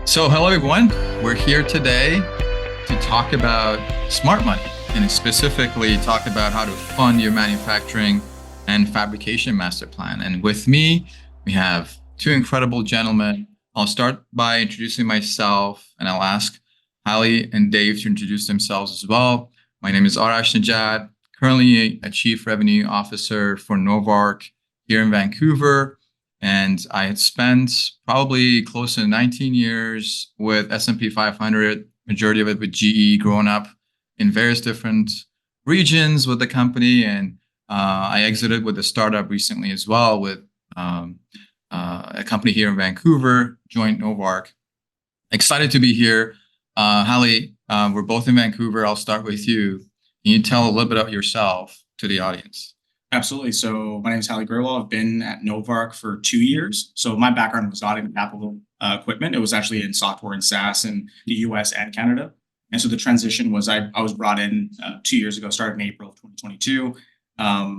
So, hello everyone. We're here today to talk about smart money and specifically talk about how to fund your manufacturing and fabrication master plan. And with me, we have two incredible gentlemen. I'll start by introducing myself and I'll ask Hallie and Dave to introduce themselves as well. My name is Arash Nejad, currently a Chief Revenue Officer for Novarc here in Vancouver. And I had spent probably close to 19 years with S&P 500, majority of it with GE, growing up in various different regions with the company. And I exited with a startup recently as well with a company here in Vancouver, joined Novarc. Excited to be here. Hallie, we're both in Vancouver. I'll start with you. Can you tell a little bit about yourself to the audience? Absolutely. So my name is Grewal. I've been at Novarc for 2 years. So my background was not in capital equipment. It was actually in software and SaaS in the US and Canada. And so the transition was I was brought in 2 years ago, started in April of 2022.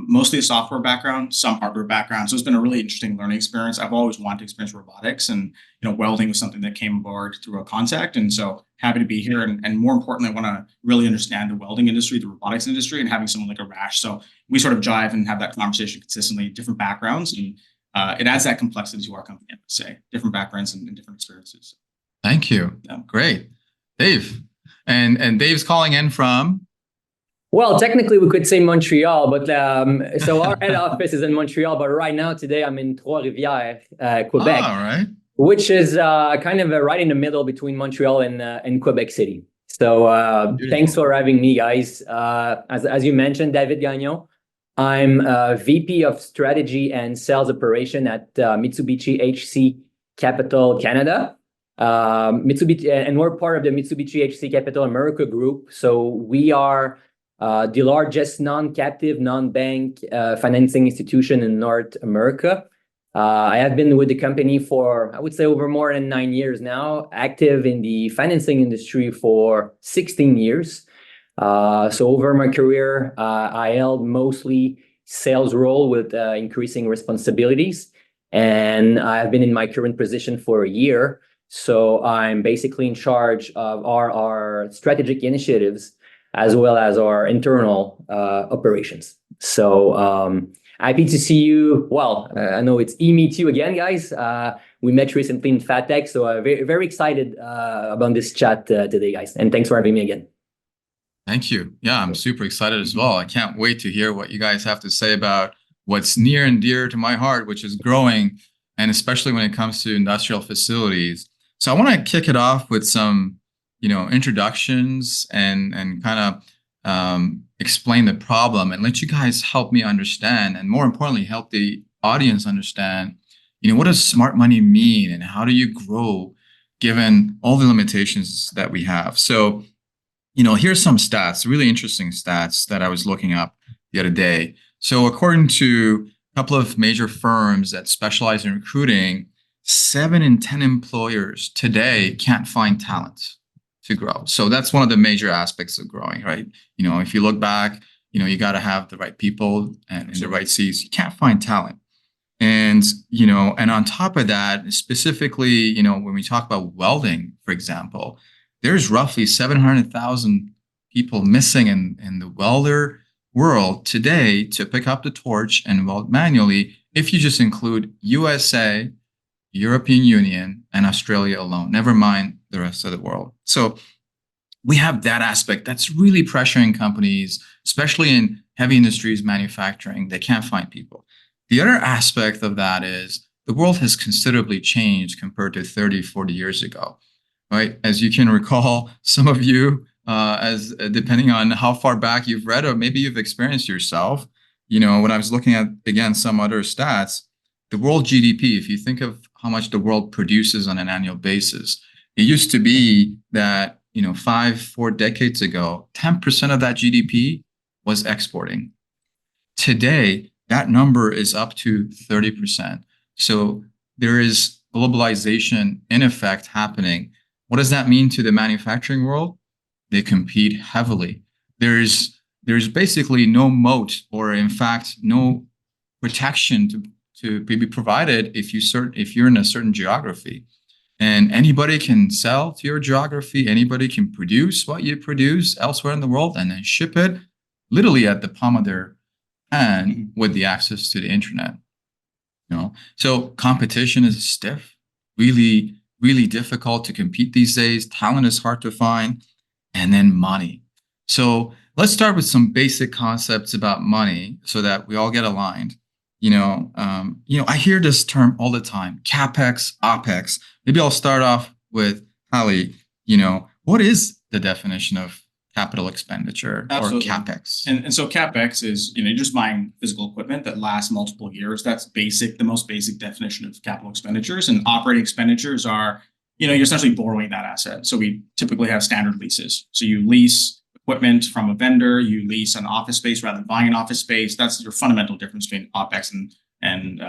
Mostly a software background, some hardware background. So it's been a really interesting learning experience. I've always wanted to experience robotics, and welding was something that came aboard through a contact. And so happy to be here. And more importantly, I want to really understand the welding industry, the robotics industry, and having someone like Arash. So we sort of jive and have that conversation consistently, different backgrounds, and it adds that complexity to our company, I would say, different backgrounds and different experiences. Thank you. Yeah. Great. Dave. And Dave's calling in from? Well, technically we could say Montreal, but so our head office is in Montreal, but right now today I'm in Trois-Rivières, Quebec, right. Which is kind of right in the middle between Montreal and Quebec City. So thanks for having me, guys. As you mentioned, David Gagnon. I'm VP of Strategy and Sales Operation at Mitsubishi HC Capital Canada. Mitsubishi, and we're part of the Mitsubishi HC Capital America group. So we are the largest non-captive, non-bank financing institution in North America. I have been with the company for, I would say, over more than 9 years now, active in the financing industry for 16 years. So over my career, I held mostly sales role with increasing responsibilities. And I've been in my current position for a year. So I'm basically in charge of our strategic initiatives as well as our internal operations. So happy to see you. Well, I know it's meet you again, guys. We met recently in FatTech, so very, very excited about this chat today, guys. And thanks for having me again. Thank you. Yeah, I'm super excited as well. I can't wait to hear what you guys have to say about what's near and dear to my heart, which is growing, and especially when it comes to industrial facilities. So I want to kick it off with some introductions and kind of explain the problem and let you guys help me understand, and more importantly, help the audience understand, what does smart money mean and how do you grow given all the limitations that we have? So, here's some stats, really interesting stats that I was looking up the other day. So according to a couple of major firms that specialize in recruiting, 7 in 10 employers today can't find talent to grow. So that's one of the major aspects of growing, right? If you look back, you got to have the right people and in the right seats. You can't find talent. And, and on top of that, specifically, when we talk about welding, for example, there's roughly 700,000 people missing in the welder world today to pick up the torch and weld manually, if you just include USA, European Union, and Australia alone, never mind the rest of the world. So we have that aspect that's really pressuring companies, especially in heavy industries, manufacturing. They can't find people. The other aspect of that is the world has considerably changed compared to 30, 40 years ago, right? As you can recall, some of you, as depending on how far back you've read or maybe you've experienced yourself, when I was looking at, again, some other stats, the world GDP, if you think of how much the world produces on an annual basis, it used to be that, 4 decades ago, 10% of that GDP was exporting. Today, that number is up to 30%. So there is globalization in effect happening. What does that mean to the manufacturing world? They compete heavily. There's basically no moat, or in fact, no protection to be provided if you're in a certain geography. And anybody can sell to your geography. Anybody can produce what you produce elsewhere in the world and then ship it literally at the palm of their hand with the access to the internet. So competition is stiff, really, really difficult to compete these days. Talent is hard to find, and then money. So let's start with some basic concepts about money so that we all get aligned. I hear this term all the time: CapEx, OpEx. Maybe I'll start off with Hallie. What is the definition of capital expenditure Absolutely. or CapEx? And so CapEx is, you're just buying physical equipment that lasts multiple years. That's the most basic definition of capital expenditures. And operating expenditures are, you're essentially borrowing that asset. So we typically have standard leases. So you lease equipment from a vendor, you lease an office space rather than buying an office space. That's your fundamental difference between OpEx and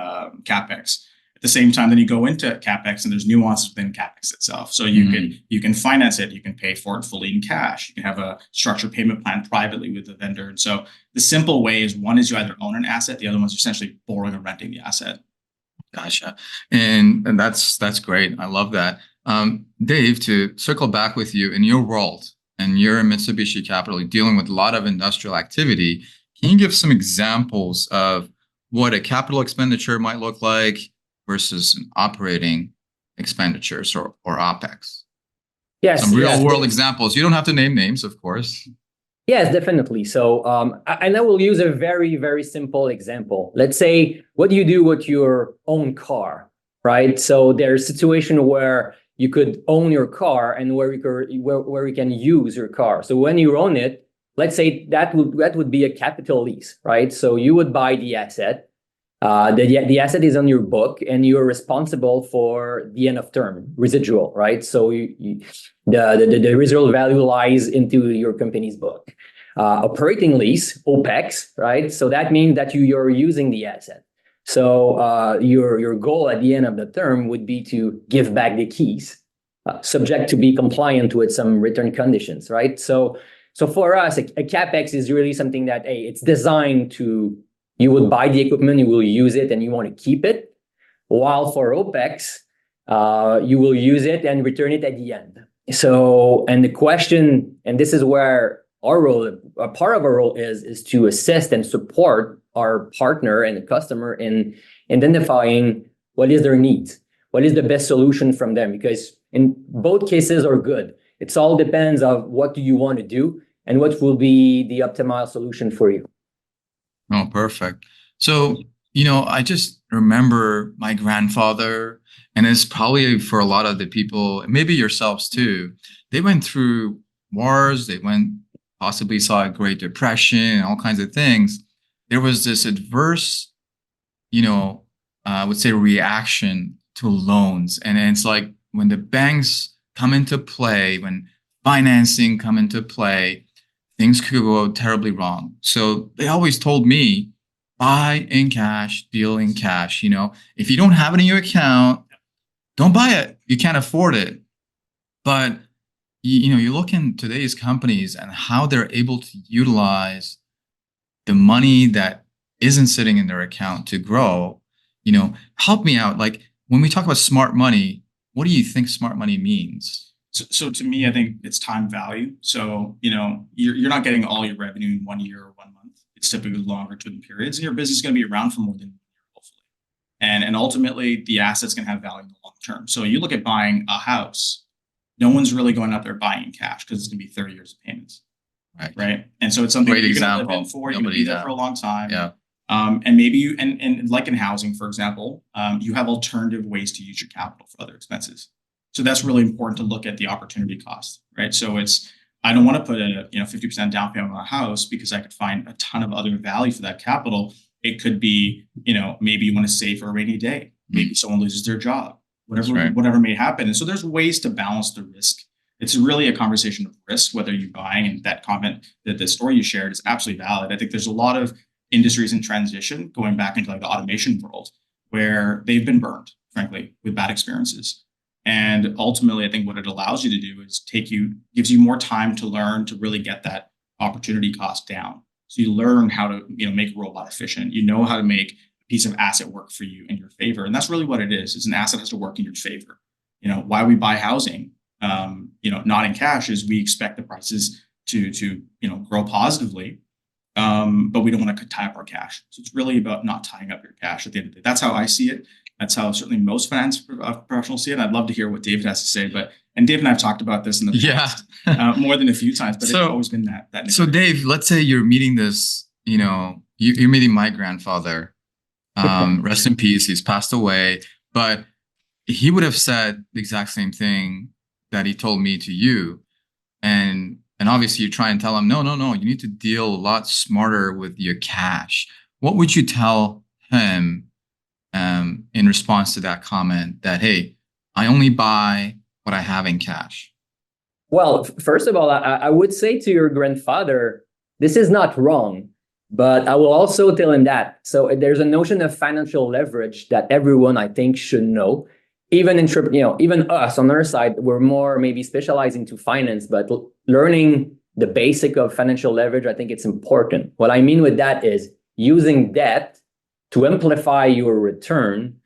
CapEx. At the same time, then you go into CapEx, and there's nuances within CapEx itself. So you can finance it, you can pay for it fully in cash, you can have a structured payment plan privately with the vendor. And so the simple way is, one is you either own an asset, the other one's essentially borrowing or renting the asset. Gotcha. And that's great. I love that. Dave, to circle back with you in your world, and you're in Mitsubishi Capital, dealing with a lot of industrial activity. Can you give some examples of what a capital expenditure might look like versus an operating expenditures or OpEx? Yes. Some real world examples. You don't have to name names, of course. Yes, definitely. So, and I will use a very, very simple example. Let's say, what do you do with your own car, right? So there's a situation where you could own your car and where you can use your car. So when you own it, let's say that would be a capital lease, right? So you would buy the asset. The asset is on your book, and you're responsible for the end of term residual, right? So the residual value lies into your company's book. Operating lease, OpEx, right? So that means that you're using the asset. So your goal at the end of the term would be to give back the keys, subject to be compliant with some return conditions, right? So for us, a CapEx is really something that, it's designed to, you would buy the equipment, you will use it, and you want to keep it. While for OpEx, you will use it and return it at the end. So, and the question, and this is where our role, a part of our role is to assist and support our partner and the customer in identifying what is their needs, what is the best solution from them, because in both cases are good. It's all depends of what do you want to do and what will be the optimal solution for you. Oh, perfect. So, I just remember my grandfather, and it's probably for a lot of the people, maybe yourselves too, they went through wars, possibly saw a Great Depression and all kinds of things. There was this adverse, I would say, reaction to loans. And it's like when the banks come into play, when financing come into play, things could go terribly wrong. So they always told me, buy in cash, deal in cash. If you don't have it in your account, don't buy it. You can't afford it. But you look in today's companies and how they're able to utilize the money that isn't sitting in their account to grow. Help me out. Like, when we talk about smart money, what do you think smart money means? So to me, I think it's time value. So, you're not getting all your revenue in 1 year or 1 month. It's typically longer term periods, and your business is going to be around for more than 1 year, hopefully. And ultimately, the asset's going to have value in the long term. So you look at buying a house, no one's really going out there buying cash because it's going to be 30 years of payments. Right. And so it's something that you're going to live in for. You're going to be there for a long time. Yeah. And maybe and like in housing, for example, you have alternative ways to use your capital for other expenses. So that's really important to look at the opportunity cost, right? So I don't want to put a 50% down payment on a house because I could find a ton of other value for that capital. It could be, maybe you want to save for a rainy day. Maybe someone loses their job, whatever may happen. And so there's ways to balance the risk. It's really a conversation of risk, whether you're buying, and that comment, that the story you shared is absolutely valid. I think there's a lot of industries in transition going back into like the automation world where they've been burned, frankly, with bad experiences. And ultimately, I think what it allows you to do is gives you more time to learn to really get that opportunity cost down. So you learn how to, make a robot efficient. You know how to make a piece of asset work for you in your favor. And that's really what it is. An asset has to work in your favor. why we buy housing, not in cash, is we expect the prices to grow positively. But we don't want to tie up our cash. So it's really about not tying up your cash at the end of the day. That's how I see it. That's how certainly most finance professionals see it. And I'd love to hear what David has to say. And Dave and I have talked about this in the past more than a few times, but it's always been that narrative. So Dave, let's say you're meeting this, you're meeting my grandfather. Rest in peace. He's passed away. But he would have said the exact same thing that he told me to you. And obviously you try and tell him, no, you need to deal a lot smarter with your cash. What would you tell him in response to that comment that, hey, I only buy what I have in cash? Well, first of all, I would say to your grandfather, this is not wrong, but I will also tell him that. So there's a notion of financial leverage that everyone, I think, should know. Even even us on our side, we're more maybe specialized into finance, but learning the basic of financial leverage, I think it's important. What I mean with that is using debt to amplify your return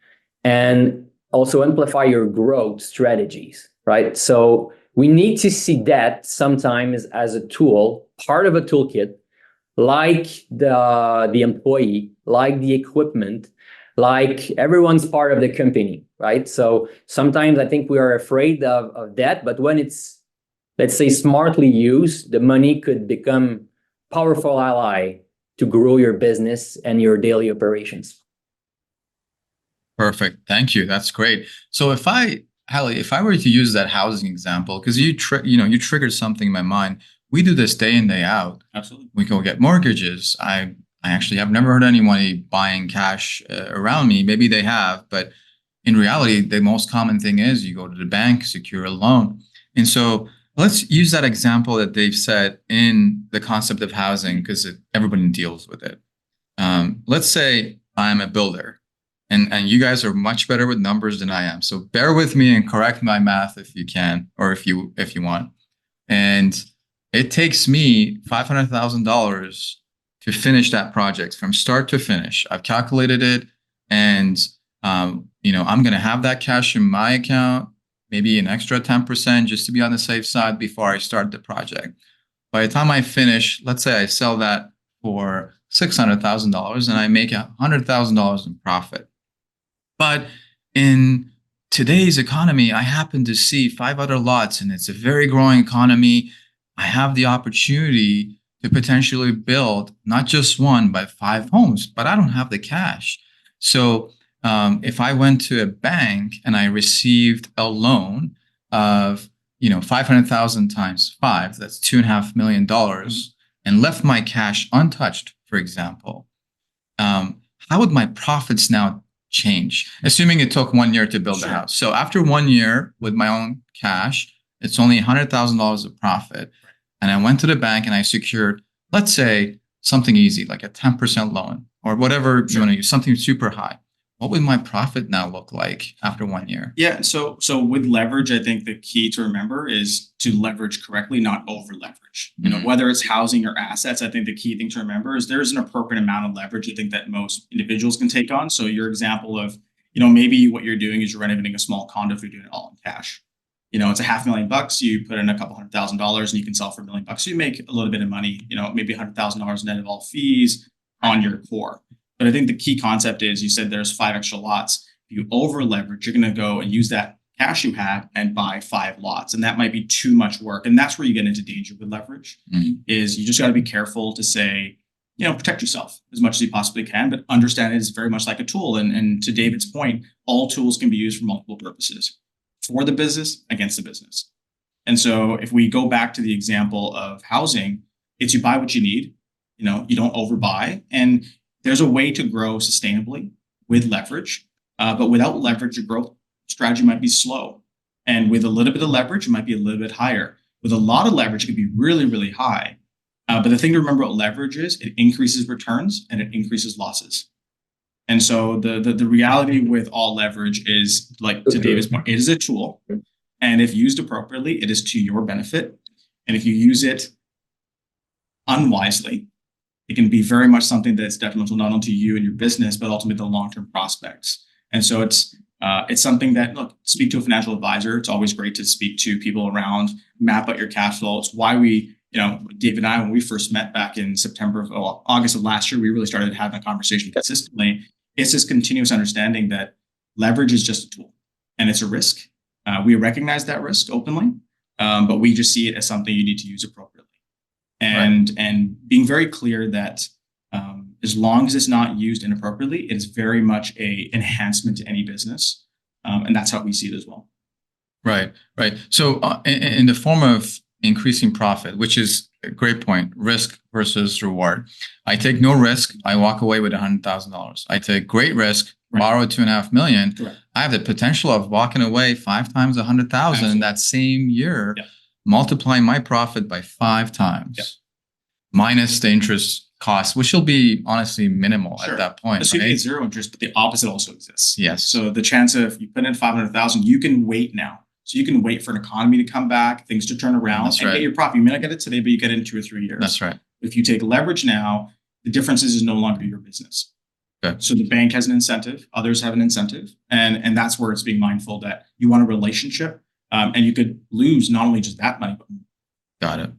and also amplify your growth strategies, right? So we need to see debt sometimes as a tool, part of a toolkit, like the employee, like the equipment, like everyone's part of the company, right? So sometimes I think we are afraid of debt, but when it's, let's say, smartly used, the money could become powerful ally to grow your business and your daily operations. Perfect. Thank you. That's great. So Hallie, if I were to use that housing example, because you triggered something in my mind. We do this day in, day out. Absolutely. We go get mortgages. I actually have never heard anyone buying cash around me. Maybe they have, but in reality, the most common thing is you go to the bank, secure a loan. And so let's use that example that Dave said in the concept of housing, because everybody deals with it. Let's say I'm a builder, and you guys are much better with numbers than I am. So bear with me and correct my math if you can, or if you want. And it takes me $500,000 to finish that project from start to finish. I've calculated it, and I'm going to have that cash in my account, maybe an extra 10% just to be on the safe side before I start the project. By the time I finish, let's say I sell that for $600,000 and I make $100,000 in profit. But in today's economy, I happen to see 5 other lots, and it's a very growing economy. I have the opportunity to potentially build not just 1, but 5 homes, but I don't have the cash. So if I went to a bank and I received a loan of 500,000 times 5, that's $2.5 million, and left my cash untouched, for example, how would my profits now change? Assuming it took 1 year to build the house. So after 1 year with my own cash, it's only $100,000 of profit. And I went to the bank and I secured, let's say, something easy, like a 10% loan or whatever you want to use, something super high. What would my profit now look like after 1 year? Yeah. So with leverage, I think the key to remember is to leverage correctly, not over leverage. Whether it's housing or assets, I think the key thing to remember is there's an appropriate amount of leverage I think that most individuals can take on. So your example of, maybe what you're doing is you're renovating a small condo if you're doing it all in cash. It's $500,000. You put in a couple $100,000 and you can sell for $1 million. So you make a little bit of money, maybe $100,000 net of all fees on your core. But I think the key concept is, you said there's 5 extra lots. If you over leverage, you're going to go and use that cash you have and buy 5 lots. And that might be too much work. And that's where you get into danger with leverage, is you just got to be careful to say, protect yourself as much as you possibly can, but understand it is very much like a tool. And to David's point, all tools can be used for multiple purposes. For the business, against the business. And so if we go back to the example of housing, it's you buy what you need, you don't overbuy. And there's a way to grow sustainably with leverage, but without leverage, your growth strategy might be slow. And with a little bit of leverage, it might be a little bit higher. With a lot of leverage, it could be really, really high. But the thing to remember about leverage is it increases returns and it increases losses. And so the reality with all leverage is, like to David's point, it is a tool. And if used appropriately, it is to your benefit. And if you use it unwisely, it can be very much something that's detrimental not only to you and your business, but ultimately the long-term prospects. And so it's It's something that, look, speak to a financial advisor. It's always great to speak to people around, map out your cash flow. It's why we, Dave and I, when we first met back in August of last year, we really started having a conversation consistently. It's this continuous understanding that leverage is just a tool and it's a risk. We recognize that risk openly, but we just see it as something you need to use appropriately. And being very clear that as long as it's not used inappropriately, it is very much a enhancement to any business. And that's how we see it as well. Right. So in the form of increasing profit, which is a great point, risk versus reward. I take no risk. I walk away with $100,000. I take great risk, borrow $2.5 million. Correct. I have the potential of walking away 5 times 100,000 that same year, multiplying my profit by 5 times, minus the interest cost, which will be honestly minimal at that point. Assuming it's zero interest, but the opposite also exists. Yes. So the chance of you put in 500,000, you can wait now. So you can wait for an economy to come back, things to turn around, and get your profit. You may not get it today, but you get it in 2 or 3 years. That's right. If you take leverage now, the difference is no longer your business. Okay. So the bank has an incentive, others have an incentive, and that's where it's being mindful that you want a relationship, and you could lose not only just that money, but more. Got it.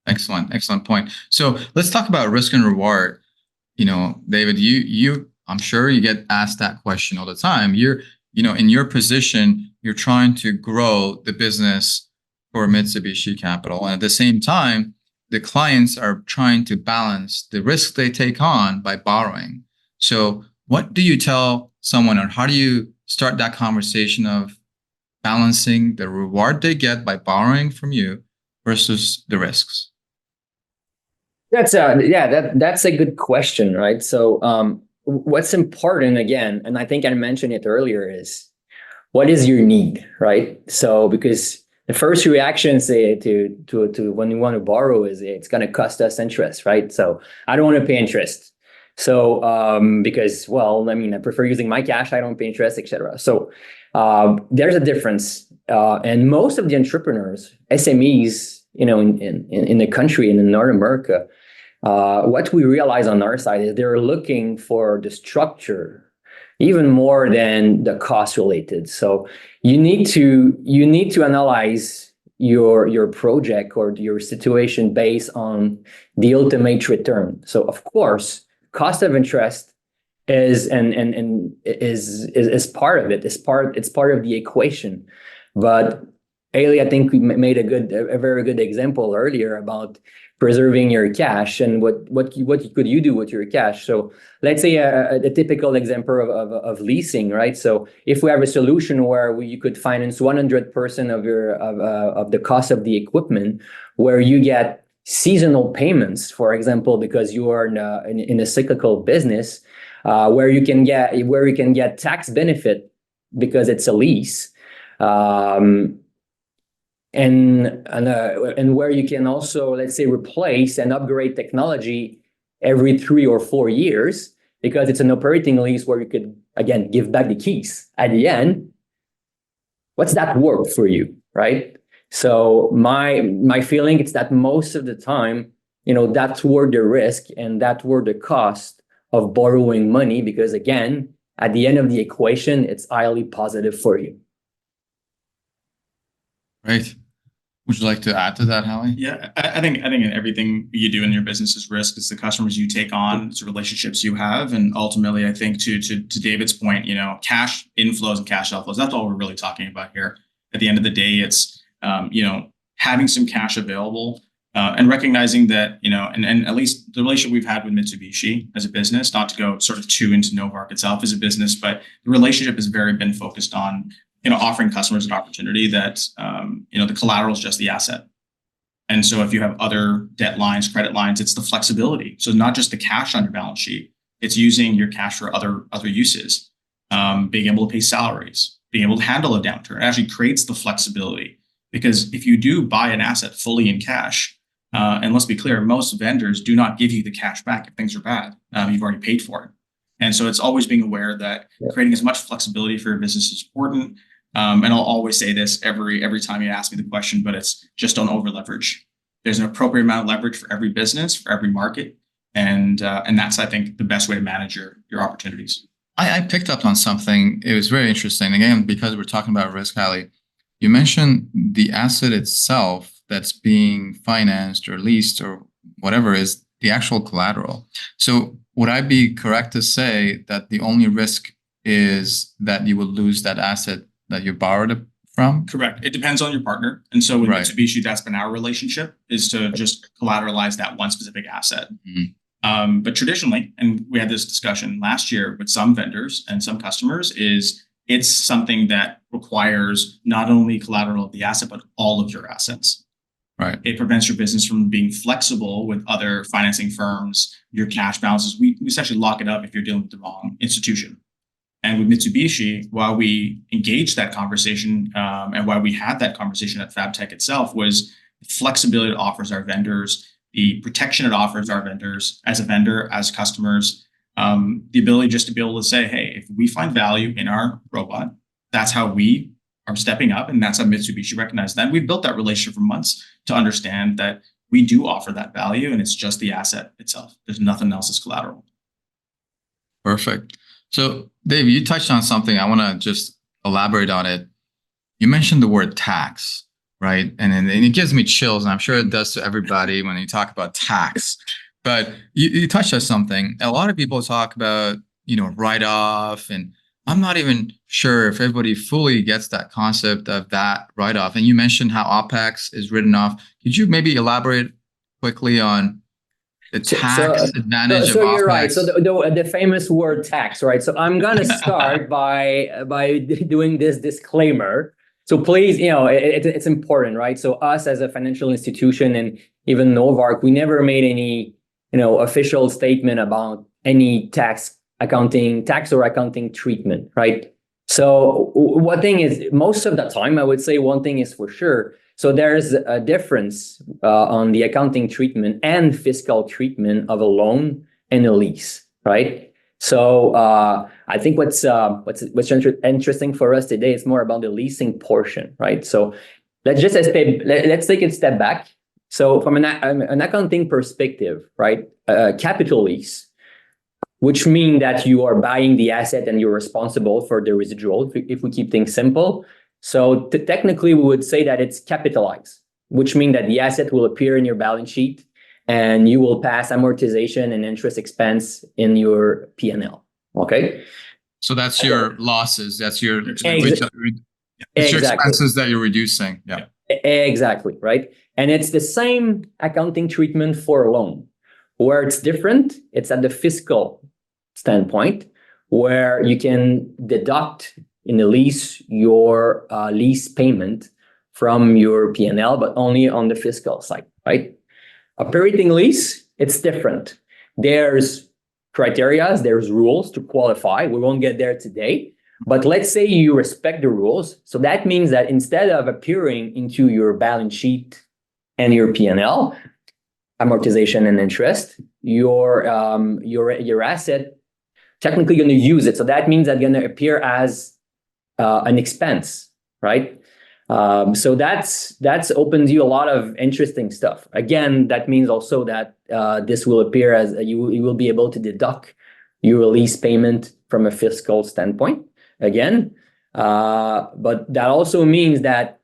Excellent point. So let's talk about risk and reward. David, I'm sure you get asked that question all the time. You're in your position, you're trying to grow the business for Mitsubishi Capital. And at the same time, the clients are trying to balance the risk they take on by borrowing. So what do you tell someone, or how do you start that conversation of balancing the reward they get by borrowing from you versus the risks? That's a good question, right? So what's important, again, and I think I mentioned it earlier, is what is your need, right? So because the first reaction to when you want to borrow is it's going to cost us interest, right? So I don't want to pay interest. So because, I prefer using my cash, I don't pay interest, etc. So there's a difference, and most of the entrepreneurs, SMEs, in the country and in North America, what we realize on our side is they're looking for the structure even more than the cost related. So you need to analyze your project or your situation based on the ultimate return. So of course, cost of interest is part of it. It's part of the equation. But Ailey, I think we made a very good example earlier about preserving your cash and what could you do with your cash. So let's say a typical example of leasing, right? So if we have a solution where you could finance 100% of the cost of the equipment, where you get seasonal payments, for example, because you are in a cyclical business, where you can get tax benefit because it's a lease. And where you can also, let's say, replace and upgrade technology every 3 or 4 years, because it's an operating lease where you could, again, give back the keys at the end. What's that worth for you, right? So my feeling is that most of the time, that's worth the risk and that's worth the cost of borrowing money, because again, at the end of the equation, it's highly positive for you. Right. Would you like to add to that, Hallie? Yeah, I think everything you do in your business is risk. It's the customers you take on, it's the relationships you have, and ultimately, I think to David's point, cash inflows and cash outflows. That's all we're really talking about here. At the end of the day, it's having some cash available and recognizing that and at least the relationship we've had with Mitsubishi as a business, not to go sort of too into Novarc itself as a business, but the relationship has been focused on offering customers an opportunity that, the collateral is just the asset. And so if you have other debt lines, credit lines, it's the flexibility. So not just the cash on your balance sheet, it's using your cash for other uses, being able to pay salaries, being able to handle a downturn. It actually creates the flexibility, because if you do buy an asset fully in cash, and let's be clear, most vendors do not give you the cash back if things are bad. You've already paid for it. And so it's always being aware that creating as much flexibility for your business is important. And I'll always say this every time you ask me the question, but it's just don't over leverage. There's an appropriate amount of leverage for every business, for every market. And that's, I think, the best way to manage your opportunities. I picked up on something. It was very interesting. Again, because we're talking about risk, Hallie, you mentioned the asset itself that's being financed or leased or whatever is the actual collateral. So would I be correct to say that the only risk is that you will lose that asset that you borrowed it from? Correct. It depends on your partner. And so with Right. Mitsubishi, that's been our relationship, is to just collateralize that one specific asset. Mhm. But traditionally, and we had this discussion last year with some vendors and some customers, is it's something that requires not only collateral of the asset, but all of your assets. Right. It prevents your business from being flexible with other financing firms, your cash balances. We essentially lock it up if you're dealing with the wrong institution. And with Mitsubishi, while we engaged that conversation and why we had that conversation at FabTech itself, was the flexibility it offers our vendors, the protection it offers our vendors as a vendor, as customers, the ability just to be able to say, hey, if we find value in our robot, that's how we are stepping up. And that's how Mitsubishi recognized that. We've built that relationship for months to understand that we do offer that value, and it's just the asset itself. There's nothing else as collateral. Perfect. So, Dave, you touched on something. I want to just elaborate on it. You mentioned the word tax, right? And it gives me chills, and I'm sure it does to everybody when you talk about tax. But you touched on something. A lot of people talk about, write-off, and I'm not even sure if everybody fully gets that concept of that write-off. And you mentioned how OpEx is written off. Could you maybe elaborate quickly on the tax advantage of you're right. OpEx? So the famous word tax, right? So I'm gonna start by doing this disclaimer. So please, it's important, right? So us as a financial institution and even Novarc, we never made any, official statement about any tax or accounting treatment, right? So one thing is, most of the time, I would say one thing is for sure. So there's a difference on the accounting treatment and fiscal treatment of a loan and a lease, right? So I think what's interesting for us today is more about the leasing portion, right? So let's take a step back. So from an accounting perspective, right? Capital lease, which means that you are buying the asset and you're responsible for the residual, if we keep things simple. So technically, we would say that it's capitalized, which means that the asset will appear in your balance sheet and you will pass amortization and interest expense in your P&L, okay? So that's your losses. That's your Exactly. expenses that you're reducing. Yeah. Exactly, right? And it's the same accounting treatment for a loan. Where it's different, it's at the fiscal standpoint, where you can deduct in the lease your lease payment from your P&L, but only on the fiscal side, right? Operating lease, it's different. There's criteria, there's rules to qualify. We won't get there today, but let's say you respect the rules. So that means that instead of appearing into your balance sheet and your P&L, amortization and interest, your asset technically going to use it. So that means that's going to appear as an expense, right? So that's opens you a lot of interesting stuff. Again, that means also that this will appear as you will be able to deduct your lease payment from a fiscal standpoint. Again, but that also means that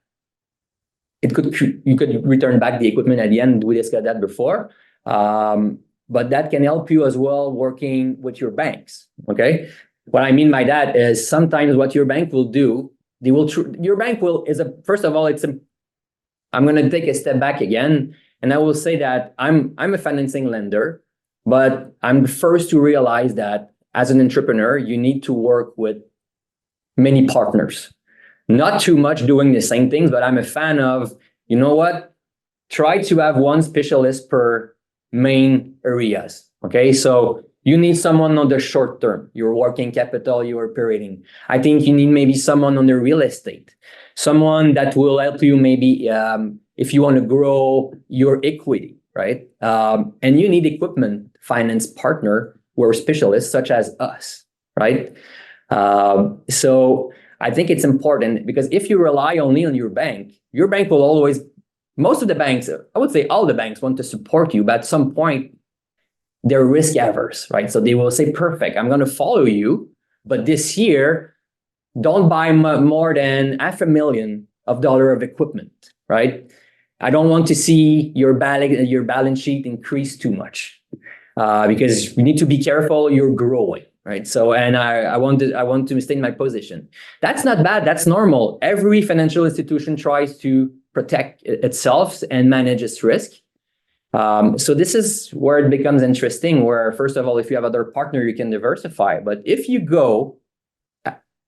you could return back the equipment at the end. We discussed that before. But that can help you as well working with your banks, okay? What I mean by that is sometimes what your bank will do, first of all, I'm going to take a step back again, and I will say that I'm a financing lender, but I'm the first to realize that as an entrepreneur, you need to work with many partners. Not too much doing the same things, but I'm a fan of, try to have one specialist per main areas, okay? So you need someone on the short term, your working capital, your operating. I think you need maybe someone on the real estate, someone that will help you maybe if you want to grow your equity, right? And you need equipment finance partner who are specialists such as us, right? So I think it's important because if you rely only on your bank will always, most of the banks, I would say all the banks want to support you, but at some point, they're risk averse, right? So they will say, perfect, I'm going to follow you, but this year, don't buy more than $500,000 of equipment, right? I don't want to see your balance sheet increase too much, because we need to be careful. You're growing, right? So, and I want to stay in my position. That's not bad. That's normal. Every financial institution tries to protect itself and manage its risk. So this is where it becomes interesting, where first of all, if you have other partner, you can diversify. But if you go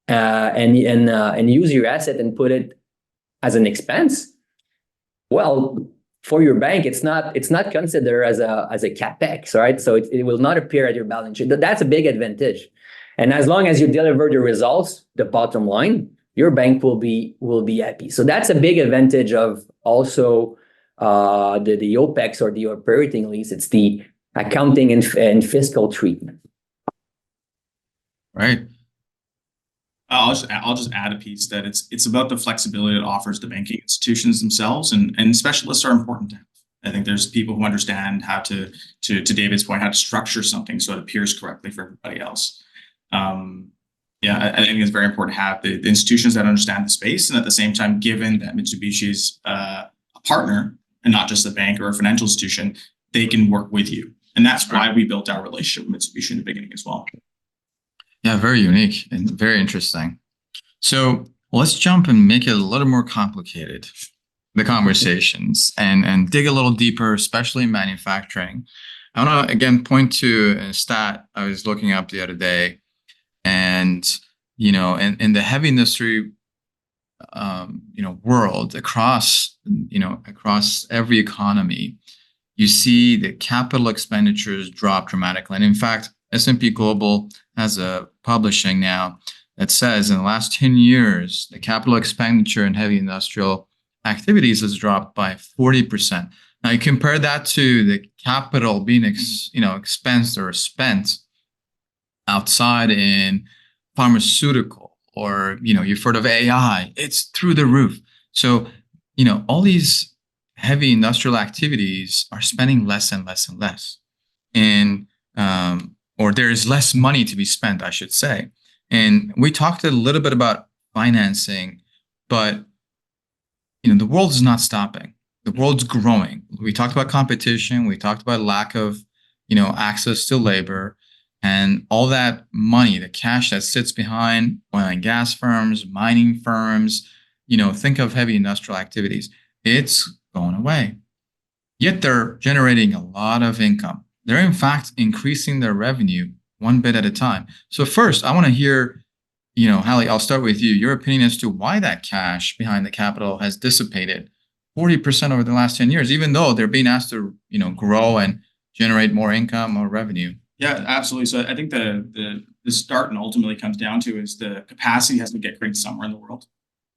and use your asset and put it as an expense, well, for your bank, it's not considered as a capex, right? So it will not appear at your balance sheet. That's a big advantage. And as long as you deliver the results, the bottom line, your bank will be happy. So that's a big advantage of also the OPEX or the operating lease. It's the accounting and fiscal treatment. Right. I'll just add a piece that it's about the flexibility it offers the banking institutions themselves, and specialists are important to have. I think there's people who understand how to David's point, how to structure something so it appears correctly for everybody else. I think it's very important to have the institutions that understand the space, and at the same time, given that Mitsubishi is a partner and not just a bank or a financial institution, they can work with you, and that's why we built our relationship with Mitsubishi in the beginning as well. Yeah, very unique and very interesting. So let's jump and make it a little more complicated, the conversations, and dig a little deeper, especially in manufacturing. I want to again point to a stat I was looking up the other day, and in the heavy industry, world across every economy, you see the capital expenditures drop dramatically. And in fact, S&P Global has a publishing now that says in the last 10 years, the capital expenditure in heavy industrial activities has dropped by 40%. Now you compare that to the capital being expensed or spent outside in pharmaceutical, or you've heard of AI, it's through the roof. So all these heavy industrial activities are spending less and less and less, and or there is less money to be spent, I should say. And we talked a little bit about financing, but the world is not stopping. The world's growing. We talked about competition. We talked about lack of access to labor, and all that money, the cash that sits behind oil and gas firms, mining firms. Think of heavy industrial activities. It's going away. Yet they're generating a lot of income. They're in fact increasing their revenue one bit at a time. So first, I want to hear, Hallie, I'll start with you, your opinion as to why that cash behind the capital has dissipated 40% over the last 10 years, even though they're being asked to, grow and generate more income or revenue. Yeah, absolutely. So I think the start and ultimately comes down to is the capacity has to get created somewhere in the world.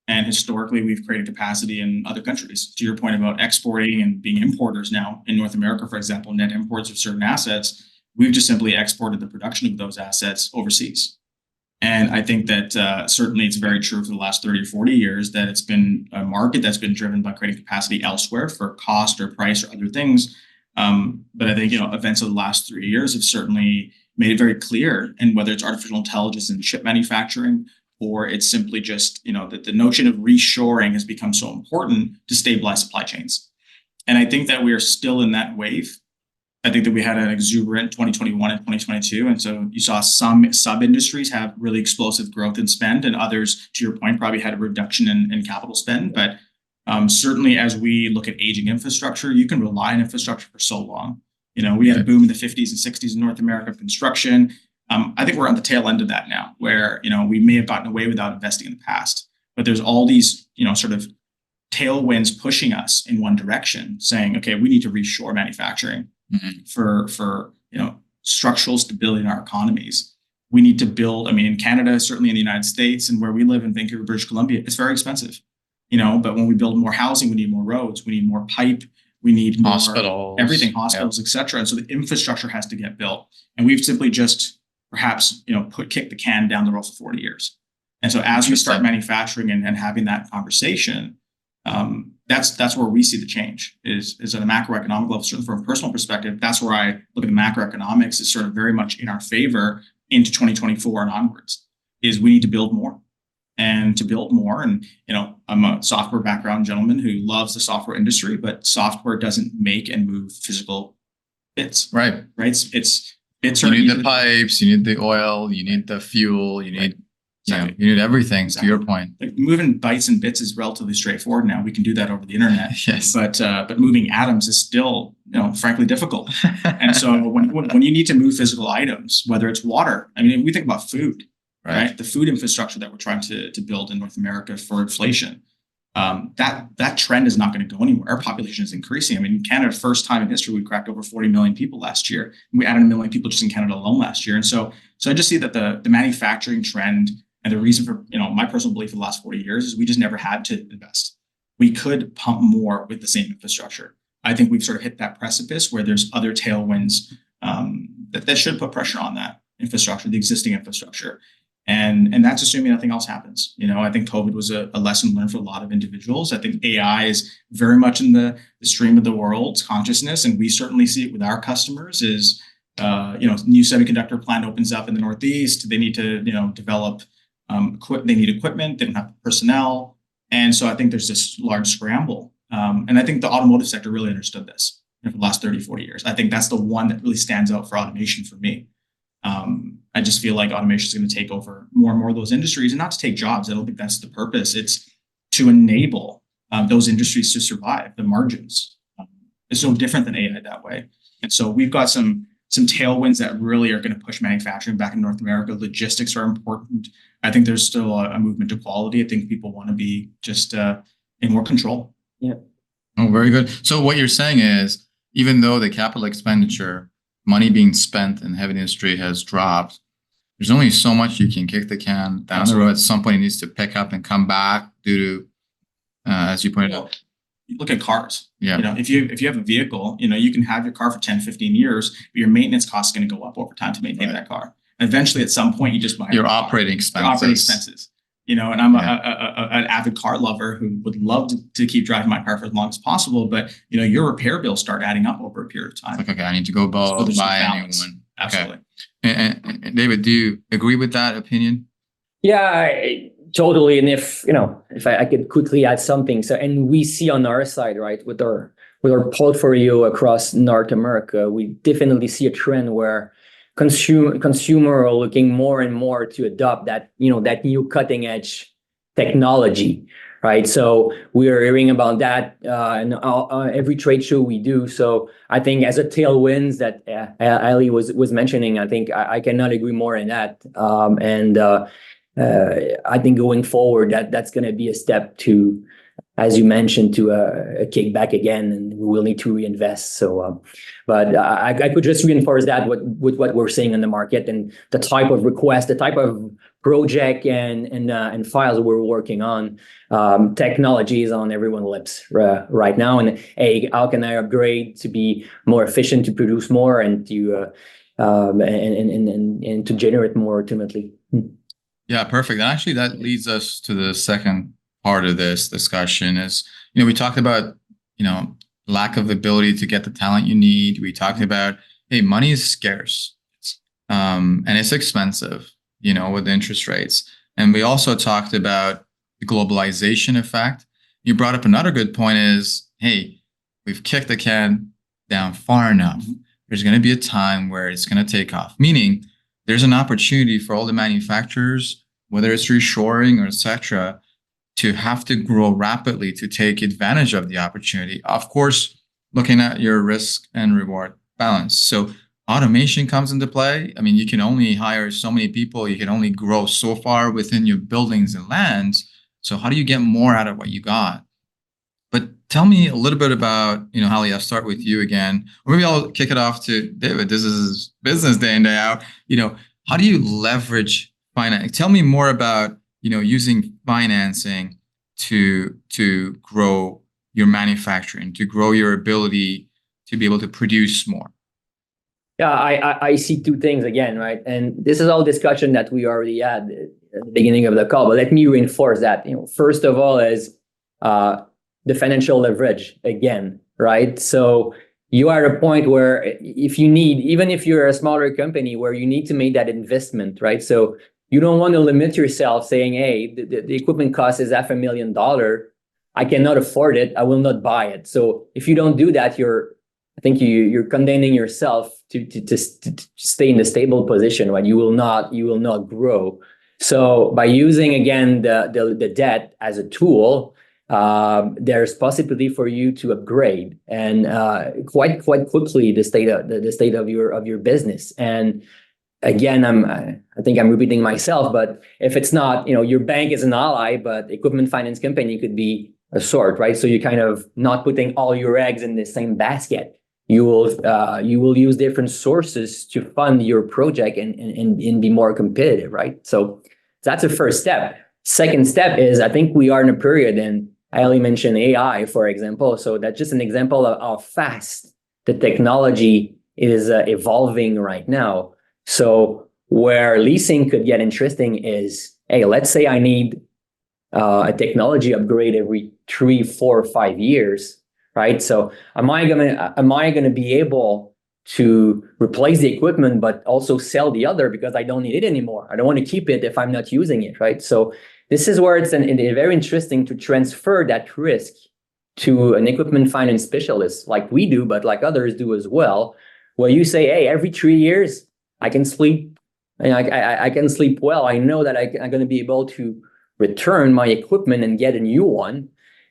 And historically, we've created capacity in other countries. To your point about exporting and being importers now in North America, for example, net imports of certain assets, we've just simply exported the production of those assets overseas. And I think that certainly it's very true for the last 30 or 40 years that it's been a market that's been driven by creating capacity elsewhere for cost or price or other things. But I think, events of the last 3 years have certainly made it very clear, and whether it's artificial intelligence in chip manufacturing, or it's simply just, that the notion of reshoring has become so important to stabilize supply chains. And I think that we are still in that wave. I think that we had an exuberant 2021 and 2022. And so you saw some sub-industries have really explosive growth in spend, and others, to your point, probably had a reduction in capital spend. But certainly as we look at aging infrastructure, you can rely on infrastructure for so long. We had a boom in the 50s and 60s in North America of construction. I think we're on the tail end of that now, where, we may have gotten away without investing in the past, but there's all these, sort of tailwinds pushing us in one direction, saying, okay, we need to reshore manufacturing for structural stability in our economies. We need to build, in Canada, certainly in the United States, and where we live in Vancouver, British Columbia, it's very expensive, but when we build more housing, we need more roads, we need more pipe, we need more hospitals, hospitals, et cetera. And so the infrastructure has to get built. And we've simply just perhaps, kick the can down the road for 40 years. And so as we start manufacturing and having that conversation, that's where we see the change is at a macroeconomic level. Certainly from a personal perspective, that's where I look at the macroeconomics is sort of very much in our favor into 2024 and onwards. is we need to build more. And to build more, and I'm a software background gentleman who loves the software industry, but software doesn't make and move physical bits. Right. It's bits. You need the pipes, you need the oil, you need the fuel, you need you need everything. Exactly. To your point, like moving bytes and bits is relatively straightforward now. We can do that over the internet. Yes. But moving atoms is still frankly difficult. And so when you need to move physical items, whether it's water, I mean, we think about food. Right. The food infrastructure that we're trying to build in North America for inflation, that trend is not going to go anywhere. Our population is increasing. I mean, in Canada, first time in history, we cracked over 40 million people last year. We added 1 million people just in Canada alone last year. And so I just see that the manufacturing trend and the reason for, my personal belief for the last 40 years is we just never had to invest. We could pump more with the same infrastructure. I think we've sort of hit that precipice where there's other tailwinds that should put pressure on that infrastructure, the existing infrastructure. And that's assuming nothing else happens. I think COVID was a lesson learned for a lot of individuals. I think AI is very much in the stream of the world's consciousness, and we certainly see it with our customers. Is new semiconductor plant opens up in the Northeast. They need to develop they need equipment. They don't have personnel, and so I think there's this large scramble. And I think the automotive sector really understood this for the last 30, 40 years. I think that's the one that really stands out for automation for me. I just feel like automation is going to take over more and more of those industries, and not to take jobs. I don't think that's the purpose. It's to enable those industries to survive. The margins is so different than AI that way. And so we've got some tailwinds that really are going to push manufacturing back in North America. Logistics are important. I think there's still a movement to quality. I think people want to be just in more control. Yeah. Oh, very good. So what you're saying is, even though the capital expenditure, money being spent in heavy industry has dropped, there's only so much you can kick the can down the road. At some point, it needs to pick up and come back due to, as you pointed out. You look at cars. Yeah. If you have a vehicle, you can have your car for 10, 15 years, but your maintenance cost is going to go up over time to maintain that car. And eventually, at some point, you just buy your operating expenses. And I'm an avid car lover who would love to keep driving my car for as long as possible. But, your repair bills start adding up over a period of time. Like, okay, I need to go buy a new one. Absolutely. Okay. And David, do you agree with that opinion? Yeah, totally. And if I could quickly add something. So, and we see on our side, right, with our portfolio across North America, we definitely see a trend where consumer are looking more and more to adopt that new cutting edge technology, right? So we are hearing about that in every trade show we do. So I think as a tailwinds that Ali was mentioning, I think I cannot agree more in that. I think going forward, that's going to be a step to, as you mentioned, to a kickback again, and we will need to reinvest. So, but I could just reinforce that with what we're seeing in the market and the type of request, the type of project and files we're working on. Technology is on everyone's lips right now, and hey, how can I upgrade to be more efficient, to produce more, and to and to generate more ultimately. Yeah, perfect. And actually, that leads us to the second part of this discussion is, we talked about, lack of ability to get the talent you need. We talked about, hey, money is scarce, and it's expensive, with interest rates. And we also talked about the globalization effect. You brought up another good point is, hey, we've kicked the can down far enough. There's going to be a time where it's going to take off, meaning there's an opportunity for all the manufacturers, whether it's reshoring or et cetera, to have to grow rapidly to take advantage of the opportunity. Of course, looking at your risk and reward balance. So automation comes into play. I mean, you can only hire so many people. You can only grow so far within your buildings and lands. So how do you get more out of what you got? But tell me a little bit about, Hallie, I'll start with you again. Or maybe I'll kick it off to David. This is business day in, day out. How do you leverage finance? Tell me more about, using financing to grow your manufacturing, to grow your ability to be able to produce more. Yeah, I see two things again, right? And this is all discussion that we already had at the beginning of the call, but let me reinforce that. First of all is the financial leverage again, right? So you are at a point where if you need, even if you're a smaller company, where you need to make that investment, right? So you don't want to limit yourself saying, hey, the equipment cost is $500,000. I cannot afford it. I will not buy it. So if you don't do that, I think you're condemning yourself to stay in the stable position, right? You will not grow. So by using again the debt as a tool, there's possibility for you to upgrade and quite quickly the state of your business. And again, I think I'm repeating myself, but if it's not, your bank is an ally, but equipment finance company could be a sort, right? So you're kind of not putting all your eggs in the same basket. You will use different sources to fund your project and be more competitive, right? So that's the first step. Second step is, I think we are in a period, and I only mentioned AI, for example. So that's just an example of how fast the technology is evolving right now. So where leasing could get interesting is, hey, let's say I need a technology upgrade every 3, 4, 5 years, right? So am I gonna be able to replace the equipment but also sell the other because I don't need it anymore? I don't want to keep it if I'm not using it, right? So this is where it's very interesting to transfer that risk to an equipment finance specialist like we do, but like others do as well, where you say, hey, every 3 years I can sleep, and I can sleep well. I know that I'm going to be able to return my equipment and get a new one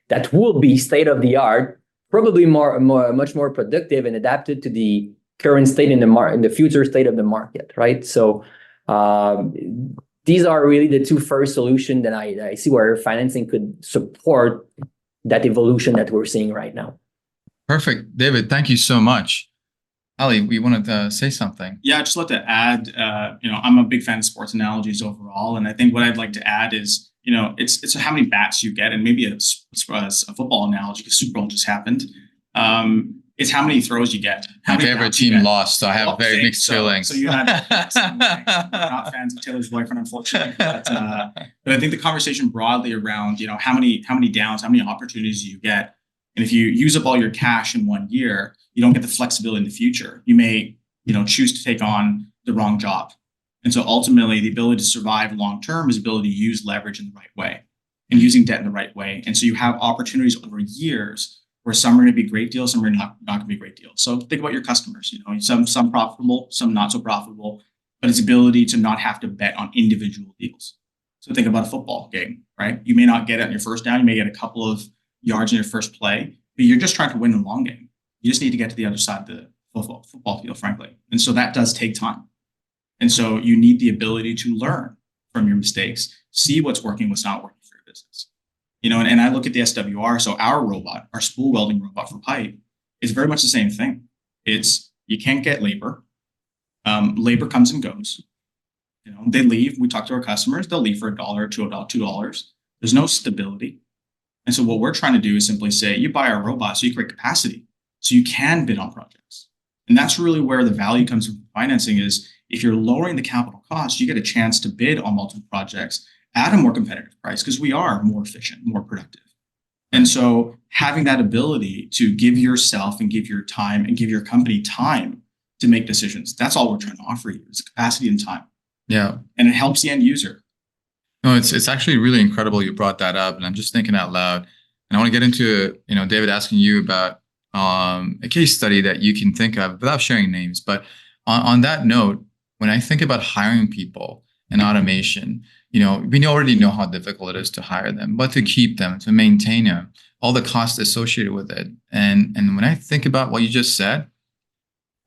that will be state of the art, probably much more productive and adapted to the current state in the future state of the market, right? So these are really the two first solutions that I see where financing could support that evolution that we're seeing right now. Perfect, David. Thank you so much. Ali, we wanted to say something. Yeah, I'd just like to add, I'm a big fan of sports analogies overall. And I think what I'd like to add is, it's how many bats you get, and maybe a football analogy, because Super Bowl just happened. It's how many throws you get. My favorite team lost, so I have very mixed feelings. So you're not fans of Taylor's boyfriend, unfortunately. But I think the conversation broadly around, how many downs, how many opportunities you get. And if you use up all your cash in 1 year, you don't get the flexibility in the future. You may, choose to take on the wrong job. And so ultimately, the ability to survive long-term is the ability to use leverage in the right way and using debt in the right way. And so you have opportunities over years where some are going to be great deals, some are not going to be great deals. So think about your customers, some profitable, some not so profitable, but it's ability to not have to bet on individual deals. So think about a football game, right? You may not get it on your first down. You may get a couple of yards in your first play, but you're just trying to win the long game. You just need to get to the other side of the football field, frankly. And so that does take time. And so you need the ability to learn from your mistakes, see what's working, what's not working for your business. And I look at the SWR. So our robot, our spool welding robot for pipe, is very much the same thing. It's, you can't get labor. Labor comes and goes. They leave. We talk to our customers. They'll leave for $1, $2. There's no stability. And so what we're trying to do is simply say, you buy our robot so you create capacity, so you can bid on projects. And that's really where the value comes from financing is, if you're lowering the capital cost, you get a chance to bid on multiple projects at a more competitive price because we are more efficient, more productive. And so having that ability to give yourself and give your time and give your company time to make decisions, that's all we're trying to offer you is capacity and time. Yeah. And it helps the end user. No, it's actually really incredible you brought that up. And I'm just thinking out loud. And I want to get into, David, asking you about a case study that you can think of without sharing names. But on that note, when I think about hiring people in automation, we already know how difficult it is to hire them, but to keep them, to maintain them, all the costs associated with it. And when I think about what you just said,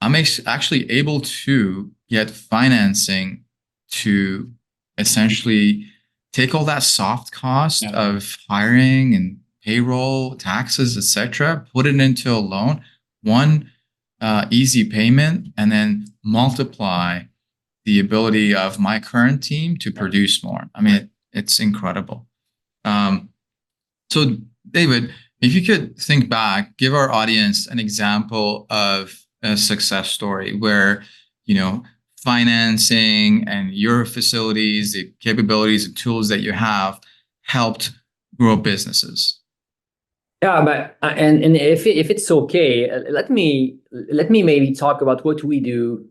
I'm actually able to get financing to essentially take all that soft cost of hiring and payroll, taxes, etc., put it into a loan, one easy payment, and then multiply the ability of my current team to produce more. I mean, it's incredible. So David, if you could think back, give our audience an example of a success story where, financing and your facilities, the capabilities and tools that you have helped grow businesses. Yeah, but and if it's okay, let me maybe talk about what we do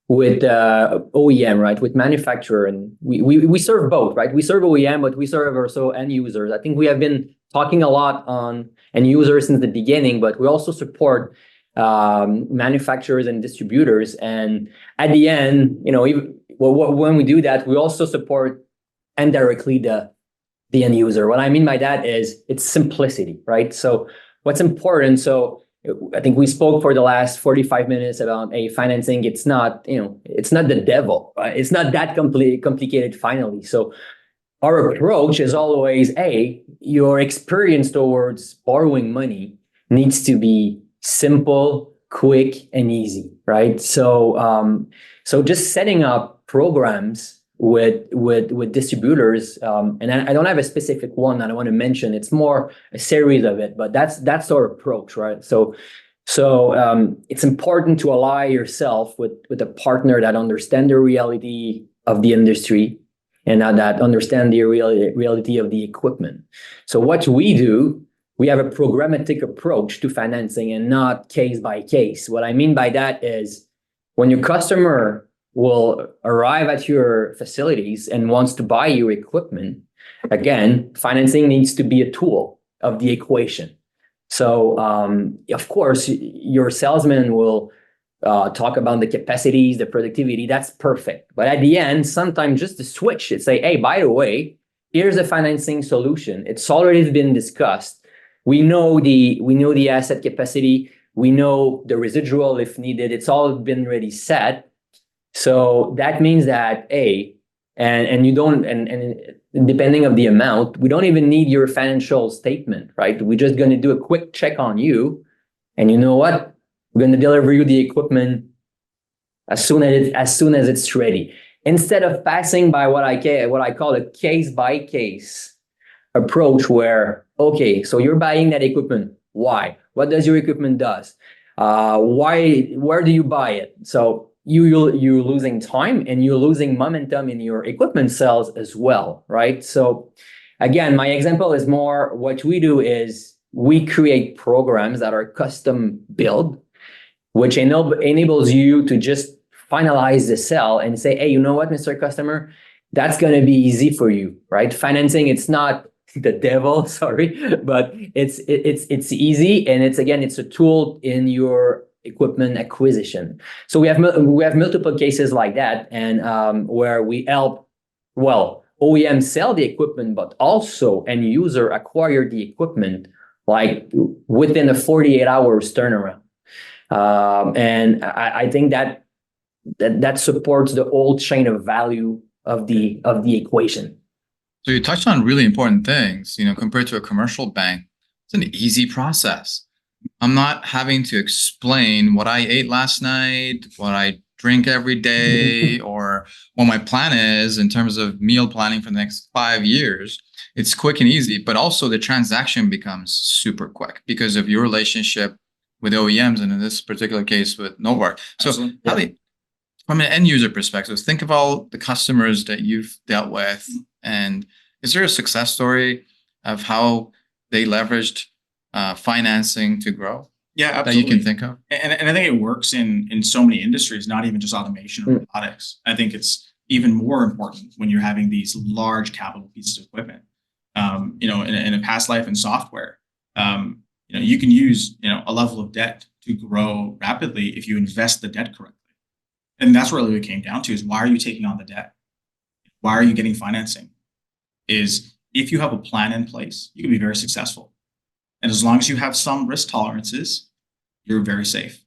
with OEM, right? With manufacturer, and we serve both, right? We serve OEM, but we serve also end users. I think we have been talking a lot on end users since the beginning, but we also support manufacturers and distributors. And at the end, when we do that, we also support indirectly the end user. What I mean by that is it's simplicity, right? So what's important? So I think we spoke for the last 45 minutes about financing. It's not the devil, right? It's not that complicated finally. So our approach is always, your experience towards borrowing money needs to be simple, quick, and easy, right? So just setting up programs with distributors, and I don't have a specific one that I want to mention. It's more a series of it, but that's our approach, right? So it's important to ally yourself with a partner that understand the reality of the industry and that understand the reality of the equipment. So what we do, we have a programmatic approach to financing and not case by case. What I mean by that is when your customer will arrive at your facilities and wants to buy your equipment, again, financing needs to be a tool of the equation. So, of course, your salesman will talk about the capacities, the productivity. That's perfect. But at the end, sometimes just to switch it, say, hey, by the way, here's a financing solution. It's already been discussed. We know the asset capacity. We know the residual if needed. It's all been already set. So that means that and you don't, and depending of the amount, we don't even need your financial statement, right? We're just going to do a quick check on you, and you know what? We're going to deliver you the equipment as soon as it's ready. Instead of passing by what I call a case by case approach, where so you're buying that equipment. Why? What does your equipment does? Why? Where do you buy it? So you're losing time and you're losing momentum in your equipment sales as well, right? So again, my example is more what we do is we create programs that are custom built, which enables you to just finalize the sale and say, hey, you know what, Mr. Customer, that's going to be easy for you, right? Financing, it's not the devil, sorry, but it's easy, and it's a tool in your equipment acquisition. So we have multiple cases like that, and where we help OEM sell the equipment, but also end user acquire the equipment like within a 48 hours turnaround. And I think that supports the whole chain of value of the equation. So you touched on really important things. Compared to a commercial bank, it's an easy process. I'm not having to explain what I ate last night, what I drink every day, or what my plan is in terms of meal planning for the next 5 years. It's quick and easy, but also the transaction becomes super quick because of your relationship with OEMs, and in this particular case with Novarc. So from an end user perspective, think of all the customers that you've dealt with, and is there a success story of how they leveraged financing to grow? Yeah, absolutely. That you can think of? And I think it works in so many industries, not even just automation or robotics. I think it's even more important when you're having these large capital pieces of equipment. In a past life in software, you can use a level of debt to grow rapidly if you invest the debt correctly. And that's really what it came down to: is why are you taking on the debt? Why are you getting financing? Is if you have a plan in place, you can be very successful. And as long as you have some risk tolerances, you're very safe.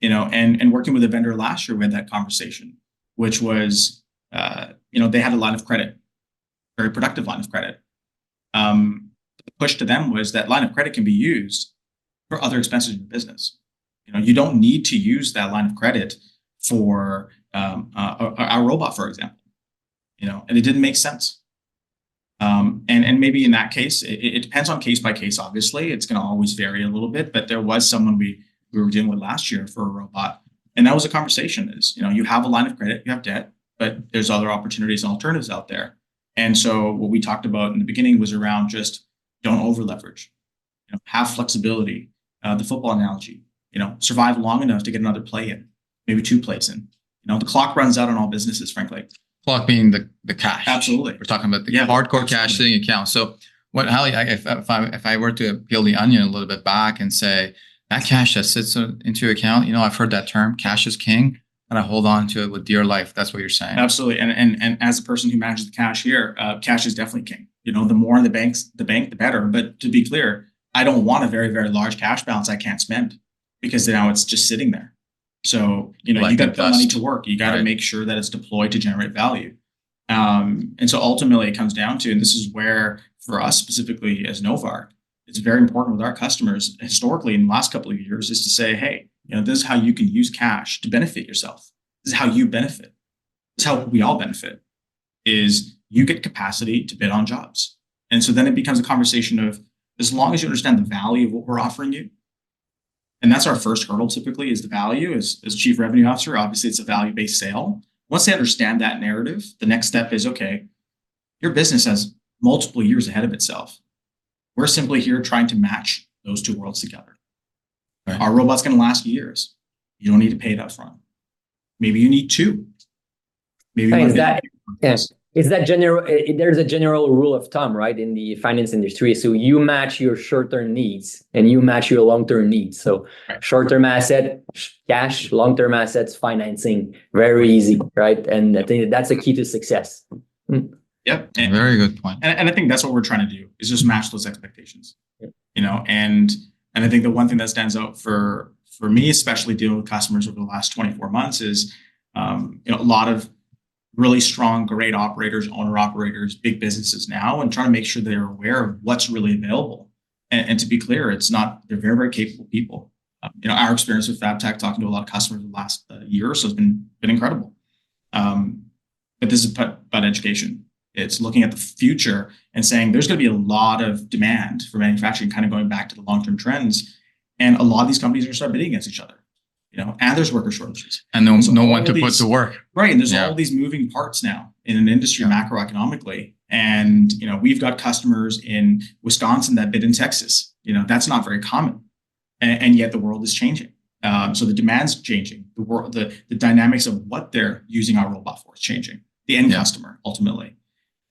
And working with a vendor last year, we had that conversation, which was, they had a line of credit, very productive line of credit. The push to them was that line of credit can be used for other expenses in your business. You don't need to use that line of credit for a robot, for example. And it didn't make sense. And maybe in that case, it depends on case by case. Obviously, it's going to always vary a little bit. But there was someone we were dealing with last year for a robot, and that was a conversation: is you have a line of credit, you have debt, but there's other opportunities and alternatives out there. And so what we talked about in the beginning was around just don't over leverage, have flexibility. The football analogy, survive long enough to get another play in, maybe 2 plays in. The clock runs out on all businesses, frankly. Clock being the cash. Absolutely. We're talking about the Yeah, hardcore cash absolutely. sitting account. So what, Hallie, if I were to peel the onion a little bit back and say that cash that sits into account, I've heard that term, cash is king, and I hold on to it with dear life. That's what you're saying. Absolutely. And as a person who manages the cash here, cash is definitely king. The more in the bank, the better. But to be clear, I don't want a very, very large cash balance I can't spend, because now it's just sitting there. So, you got to put money to work. You got to make sure that it's deployed to generate value. And so ultimately it comes down to, and this is where for us specifically as Novarc, it's very important with our customers historically in the last couple of years, is to say, hey, this is how you can use cash to benefit yourself. This is how you benefit. This is how we all benefit, is you get capacity to bid on jobs. And so then it becomes a conversation of, as long as you understand the value of what we're offering you, and that's our first hurdle typically, is the value. As chief revenue officer, obviously it's a value-based sale. Once they understand that narrative, the next step is, okay, your business has multiple years ahead of itself. We're simply here trying to match those two worlds together. Right. Our robot's going to last years. You don't need to pay it up front. Maybe you need two. Maybe is that general? There's a general rule of thumb, right, in the finance industry. So you match your short-term needs and you match your long-term needs. So short-term asset, cash; long-term assets, financing. Very easy, right? And I think that's the key to success. Yep. Very good point. And I think that's what we're trying to do, is just match those expectations. And I think the one thing that stands out for me, especially dealing with customers over the last 24 months, is a lot of really strong, great operators, owner-operators, big businesses now, and trying to make sure they're aware of what's really available. And to be clear, they're very, very capable people. Our experience with FabTech, talking to a lot of customers in the last year or so, has been incredible. But this is about education. It's looking at the future and saying there's going to be a lot of demand for manufacturing, kind of going back to the long-term trends. And a lot of these companies are going to start bidding against each other. And there's worker shortages. And no one to put to work. Right. And there's all these moving parts now in an industry macroeconomically. And, we've got customers in Wisconsin that bid in Texas. That's not very common. And yet the world is changing. So the demand's changing. The dynamics of what they're using our robot for is changing. The end customer, ultimately.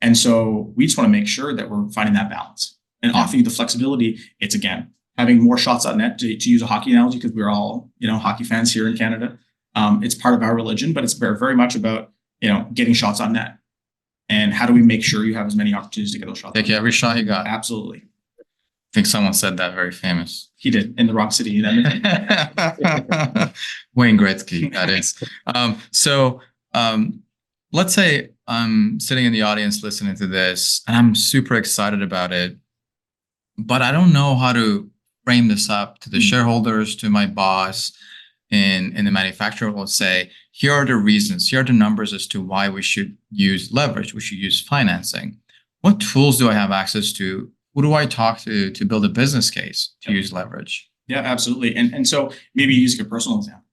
And so we just want to make sure that we're finding that balance and offering you the flexibility. It's, again, having more shots on net, to use a hockey analogy, because we're all, hockey fans here in Canada. It's part of our religion, but it's very, very much about, getting shots on net. And how do we make sure you have as many opportunities to get those shots? Take every shot you got. Absolutely. I think someone said that, very famous. He did, in the wrong city. Wayne Gretzky, that is. Let's say I'm sitting in the audience listening to this, and I'm super excited about it, but I don't know how to frame this up to the shareholders, to my boss, and the manufacturer will say, here are the reasons, here are the numbers as to why we should use leverage, we should use financing. What tools do I have access to? Who do I talk to build a business case to use leverage? Yeah, absolutely. And so maybe using a personal example.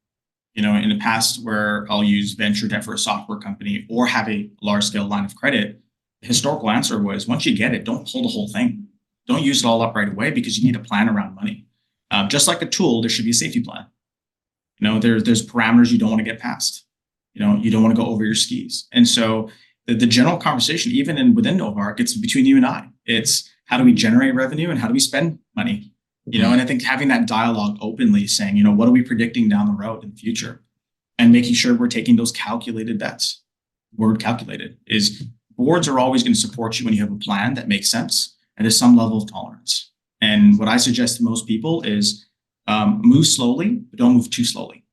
In the past, where I'll use venture debt for a software company or have a large scale line of credit, the historical answer was, once you get it, don't pull the whole thing. Don't use it all up right away, because you need a plan around money. Just like a tool, there should be a safety plan. There's parameters you don't want to get past. You don't want to go over your skis. And so the general conversation, even within Novarc, it's between you and I. It's how do we generate revenue and how do we spend money? And I think having that dialogue openly, saying, what are we predicting down the road in the future, and making sure we're taking those calculated bets. Word calculated is, boards are always going to support you when you have a plan that makes sense and there's some level of tolerance. And what I suggest to most people is move slowly, but don't move too slowly.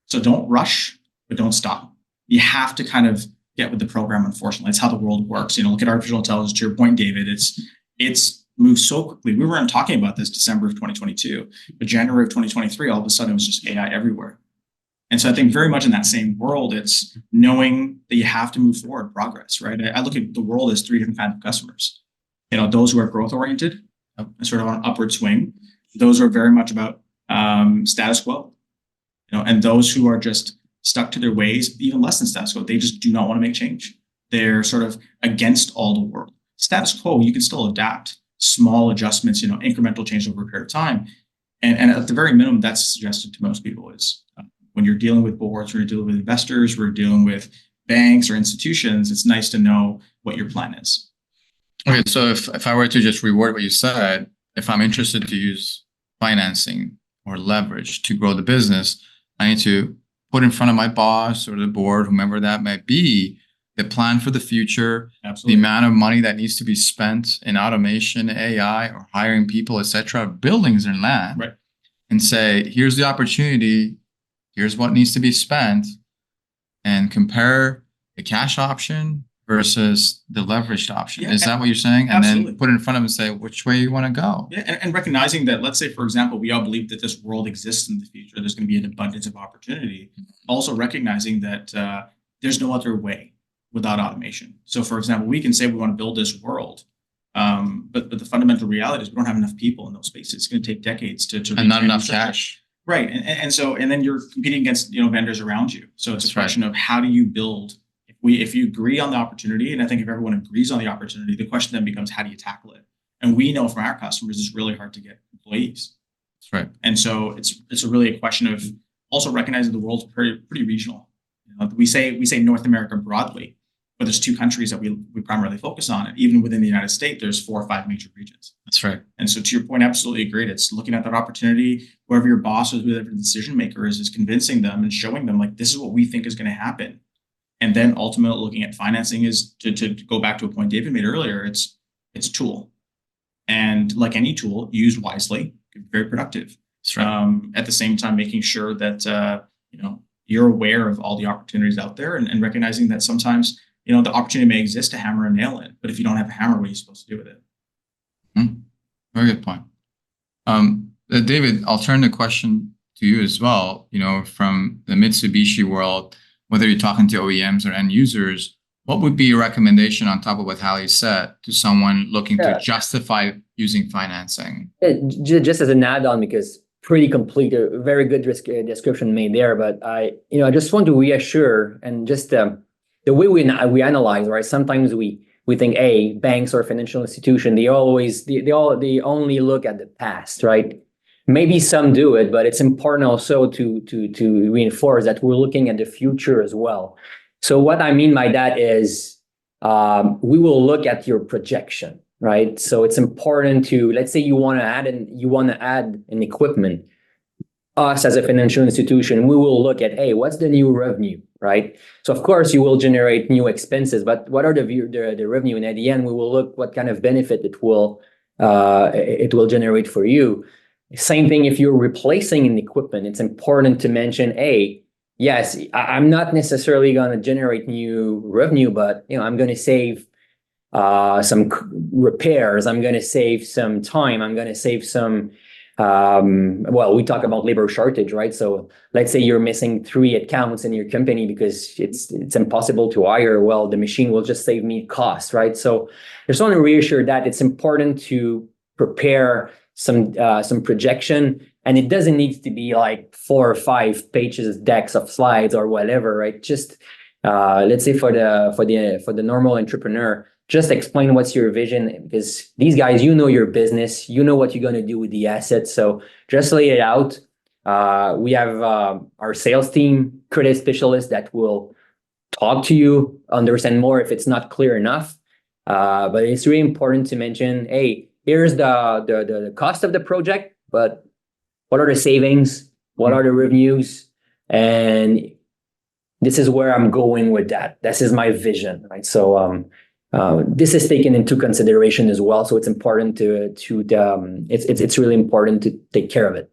So don't rush, but don't stop. You have to kind of get with the program. Unfortunately, it's how the world works. Look at artificial intelligence. To your point, David, it's moved so quickly. We weren't talking about this December of 2022, but January of 2023, all of a sudden it was just AI everywhere. And so I think very much in that same world, it's knowing that you have to move forward, progress, right? I look at the world as three different kinds of customers. Those who are growth oriented, sort of on an upward swing. Those are very much about status quo, and those who are just stuck to their ways, even less than status quo. They just do not want to make change. They're sort of against all the world. Status quo, you can still adapt. Small adjustments, incremental change over a period of time. And at the very minimum, that's suggested to most people is when you're dealing with boards, when you're dealing with investors, we're dealing with banks or institutions, it's nice to know what your plan is. Okay, so if I were to just reword what you said, if I'm interested to use financing or leverage to grow the business, I need to put in front of my boss or the board, whomever that might be, the plan for the future, Absolutely. the amount of money that needs to be spent in automation, AI, or hiring people, etc., buildings and land, Right. and say, here's the opportunity, here's what needs to be spent, and compare the cash option versus the leveraged option. Yeah, Is that what you're saying? And absolutely. then put it in front of them and say which way you want to go. Yeah, and recognizing that, let's say, for example, we all believe that this world exists in the future. There's going to be an abundance of opportunity. Also recognizing that there's no other way without automation. So, for example, we can say we want to build this world, but the fundamental reality is we don't have enough people in those spaces. It's going to take decades to And not enough cash. Right, and then you're competing against vendors around you. So it's a question of how do you build. If you agree on the opportunity, and I think if everyone agrees on the opportunity, the question then becomes how do you tackle it? And we know from our customers it's really hard to get employees. That's right. And so it's really a question of also recognizing the world's pretty regional. We say North America broadly, but there's two countries that we primarily focus on. And even within the United States, there's 4 or 5 major regions. That's right. And so to your point, absolutely agreed. It's looking at that opportunity, whoever your boss is, whoever the decision maker is convincing them and showing them like, this is what we think is going to happen. And then ultimately looking at financing is to go back to a point David made earlier. It's a tool, and like any tool, used wisely, can be very productive. That's right. At the same time, making sure that you're aware of all the opportunities out there, and recognizing that sometimes the opportunity may exist to hammer a nail in, but if you don't have a hammer, what are you supposed to do with it? Very good point. David, I'll turn the question to you as well. From the Mitsubishi world, whether you're talking to OEMs or end users, what would be your recommendation on top of what Hallie said to someone looking to justify using financing? Just as an add-on, because pretty complete, a very good description made there. But I just want to reassure, and just the way we analyze, right? Sometimes we think, banks or financial institution, they only look at the past, right? Maybe some do it, but it's important also to reinforce that we're looking at the future as well. So what I mean by that is we will look at your projection, right? So it's important to, let's say you want to add an equipment. Us as a financial institution, we will look at, what's the new revenue, right? So of course you will generate new expenses, but what are the revenue? And at the end, we will look what kind of benefit it will generate for you. Same thing if you're replacing an equipment, it's important to mention, yes, I'm not necessarily going to generate new revenue, but I'm going to save some repairs. I'm going to save some time. I'm going to save some. We talk about labor shortage, right? So let's say you're missing 3 accounts in your company because it's impossible to hire. Well, the machine will just save me costs, right? So I just want to reassure that it's important to prepare some projection, and it doesn't need to be like 4 or 5 pages, decks of slides or whatever, right? Just let's say for the normal entrepreneur, just explain what's your vision, because these guys, your business, what you're going to do with the assets. So just lay it out. We have our sales team, credit specialists that will talk to you, understand more if it's not clear enough. But it's really important to mention, here's the cost of the project, but what are the savings? What are the revenues? And this is where I'm going with that. This is my vision, right? So this is taken into consideration as well. So it's important it's really important to take care of it.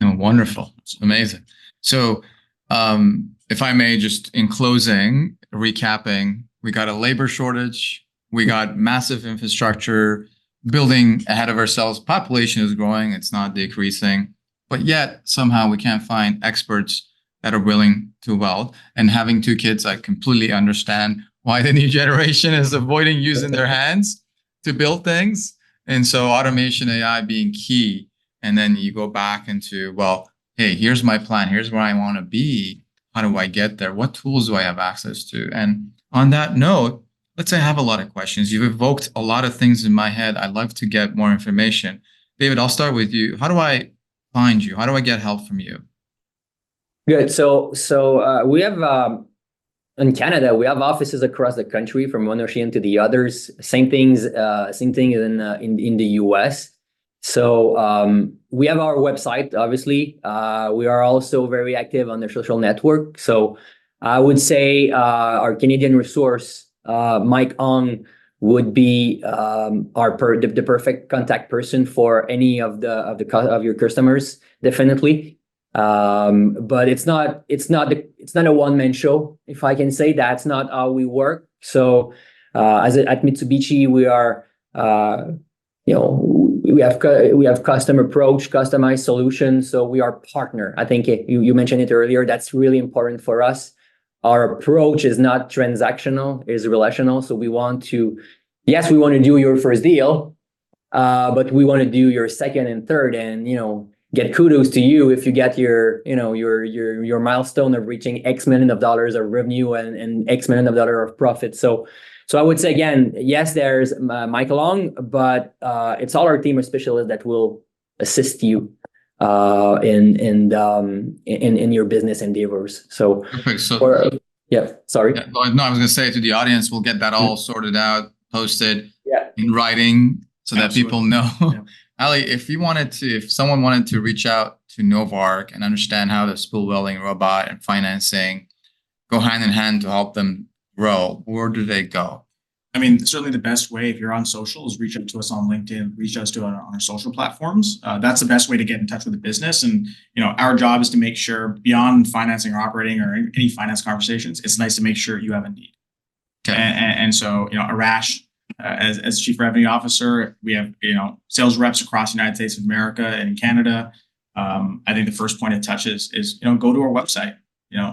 Oh, wonderful. Amazing. So if I may, just in closing, recapping, we got a labor shortage, we got massive infrastructure building ahead of ourselves. Population is growing, it's not decreasing, but yet somehow we can't find experts that are willing to weld. And having 2 kids, I completely understand why the new generation is avoiding using their hands to build things. And so automation, AI being key. And then you go back into, here's my plan. Here's where I want to be. How do I get there? What tools do I have access to? And on that note, let's say I have a lot of questions. You've evoked a lot of things in my head. I'd love to get more information. David, I'll start with you. How do I find you? How do I get help from you? Good. So we have in Canada, we have offices across the country from one ocean to the others. Same thing in the US. So we have our website, obviously. We are also very active on their social network. So I would say our Canadian resource, Mike Ong, would be the perfect contact person for any of your customers, definitely. But it's not a one-man show, if I can say. That's not how we work. So at Mitsubishi, we are we have custom approach, customized solutions. So we are partner. I think you mentioned it earlier. That's really important for us. Our approach is not transactional, is relational. So we want to do your first deal, but we want to do your second and third, and get kudos to you if you get your milestone of reaching X million of dollars of revenue and X million of dollars of profit. So I would say again, yes, there's Michael Ong, but it's all our team of specialists that will assist you in your business endeavors. So perfect. So sorry. Yeah, no, I was going to say to the audience, we'll get that all sorted out, posted in writing, so that people know. Yeah. Ali, if someone wanted to reach out to Novarc and understand how the spool welding robot and financing go hand in hand to help them grow, where do they go? I mean, certainly the best way, if you're on social, is reach out to us on LinkedIn, reach out to us on our social platforms. That's the best way to get in touch with the business. And, our job is to make sure, beyond financing or operating or any finance conversations, it's nice to make sure you have a need. Okay. And so, Arash, as Chief Revenue Officer, we have, sales reps across the United States of America and Canada. I think the first point of touch is go to our website,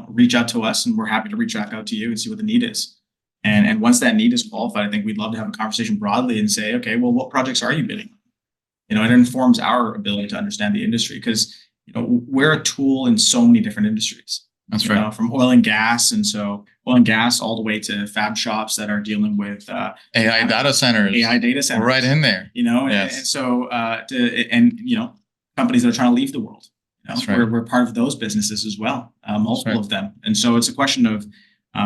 reach out to us, and we're happy to reach back out to you and see what the need is. And once that need is qualified, I think we'd love to have a conversation broadly and say, okay, well, what projects are you bidding on? It informs our ability to understand the industry, because, we're a tool in so many different industries. That's right. From oil and gas. And so oil and gas all the way to fab shops that are dealing with AI data centers. We're right in there. Yes. And so, companies that are trying to leave the world. That's right. We're part of those businesses as well, multiple of them. And so it's a question of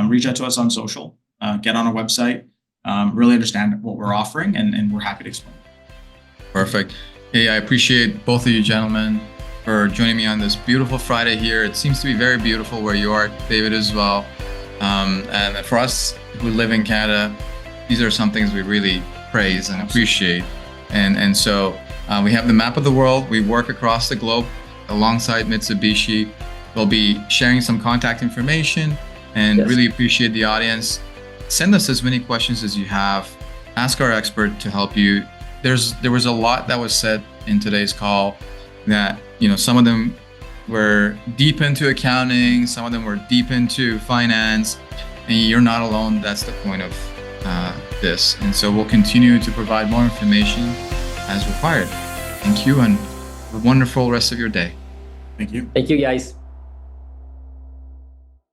reach out to us on social. Get on our website, really understand what we're offering, and we're happy to explain. Perfect. Hey, I appreciate both of you gentlemen for joining me on this beautiful Friday here. It seems to be very beautiful where you are, David, as well. And for us who live in Canada, these are some things we really praise and appreciate. And so we have the map of the world. We work across the globe alongside Mitsubishi. We'll be sharing some contact information, and really appreciate the audience. Send us as many questions as you have. Ask our expert to help you. There was a lot that was said in today's call that, some of them were deep into accounting, some of them were deep into finance, and you're not alone. That's the point of this. And so we'll continue to provide more information as required. Thank you, and have a wonderful rest of your day. Thank you. Thank you, guys.